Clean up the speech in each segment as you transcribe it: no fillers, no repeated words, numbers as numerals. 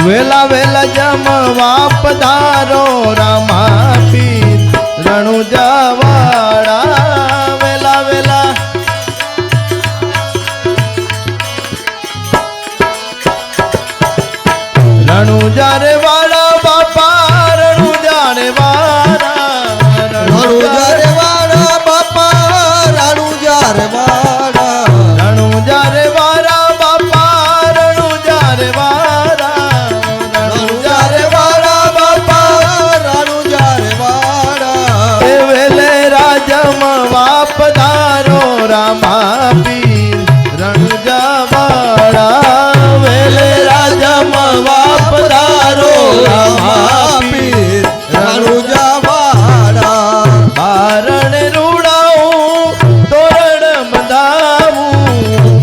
વેલા વેલા જમવા પધારો રામા પીર રણુજા વાળા વેલા વેલા રણુજા રે વાળા બાપા રણુજા રે વાળા રણુજા રે વાળા બાપા રણુજા રે વાળા રણુજા રે વાળા બાપા રણુજા રે વાળા રણુજા રે વાળા બાપા રણુજા રે વાળા એ વેલે રાજમવા પધારો રામા પીર રણુજા વાળા વેલે રાજમવા પધારો રામા પીર રણુજા વાળા બારણ રૂડાવું તોરણ બંધાવું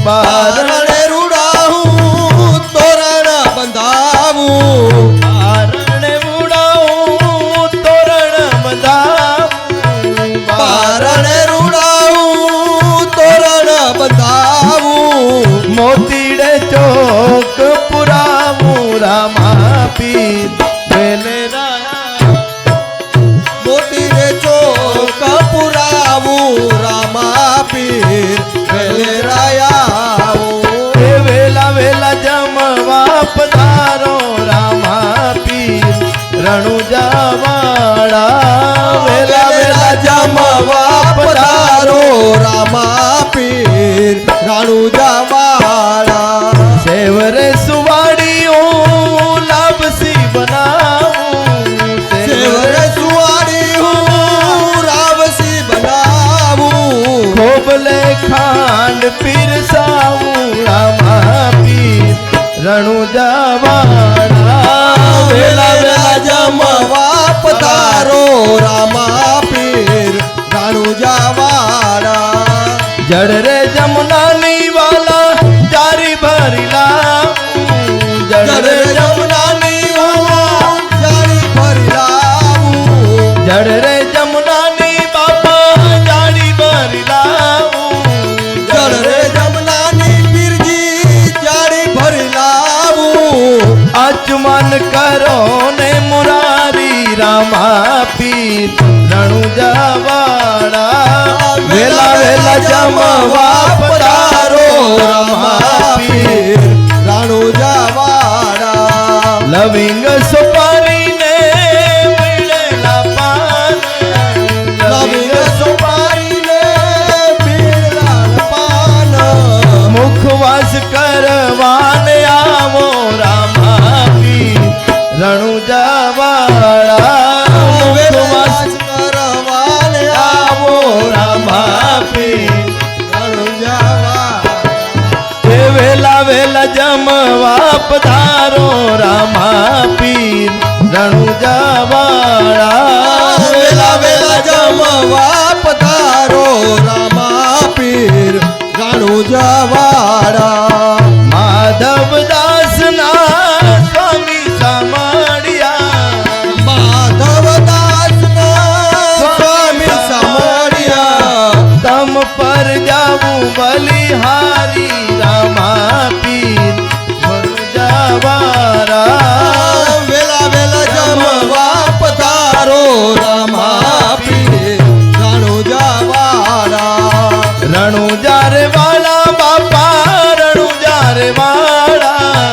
બારણ બારણે રૂડાવું તોરણ બંધાવું બારણ રૂડાવું તોરણ બંધાવું બારણે રૂડાવું તોરણ બંધાવું મોતીડે ચોક પુરાવું રામા પીર વેલે મોતી રે ચોક પુરાવું રામા પીર વેલે રાયાવું એ વેલા વેલા જમવા પધારો રામા પીર રણુજા વાળા વેલા વેલા જમવા પધારો રામા પીર રણુજા વાળા સેવરે સુવાડીયું લાપસી બનાવું સેવરે સુવાડી હું રાવસી બનાવું ખોબલે ખાંડ પીરસાવું રામા પીર રણુજા વાળા વેલા વેલા જમવા પધારો રામા પીર રણુજા વાળા જડ રે જમનાની વાલા જારી ભરી લાવું જડ રે જમનાની હું જાળી ભરી લાવું જડ રે જમનાની બાપા જારી ભરી લાવું જળ રે જમનાની પીરજી જાળી ભરી લાવું આચમન કરો ને મુરારી રામા પીર રણુજા વાળા વેલા વેલા જમવા પધારો રામા પીર રણુજા વાળા લવિંગ સુપારીને પીળેલા પાન લવિંગ સુપારીને પીળાલ પાન મુખવાસ કરવાને આવો રામા પીર રણુજા વાળા મુખવાસ કરવાને આવો રામા પીર રણુજા વાળા એ વેલા વેલા જમવા પધારો રામા પીર રણુજા વાળા વેલા વેલા જમવા પધારો રામા પીર રણુજા વાળા માધવદાસ ના સ્વામી સામળિયા માધવદાસ સ્વામી સામળિયા તમ પર જાવું બલિહારી રામા પીર રણુજા વાળા વેલા વેલા જમવા પધારો રામા પીર રણુજા વાળા રણુજા રે વાળા બાપા રણુજા રે વાળા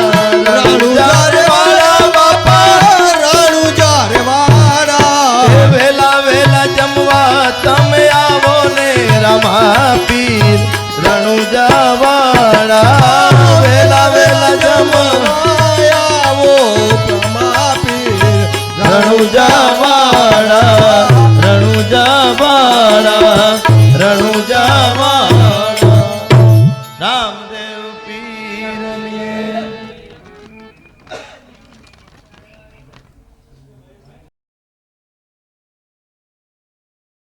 રણુજા રે વાળા બાપા રણુજા રે વાળા એ વેલા વેલા જમવા તમે આવો ને રામા પીર રણુજા વાળા વેલા વેલા જમવા આવો રામા પીર રણુજા વાળા રણુજા વાળા રણુજા વાળા રામદેવ પીરની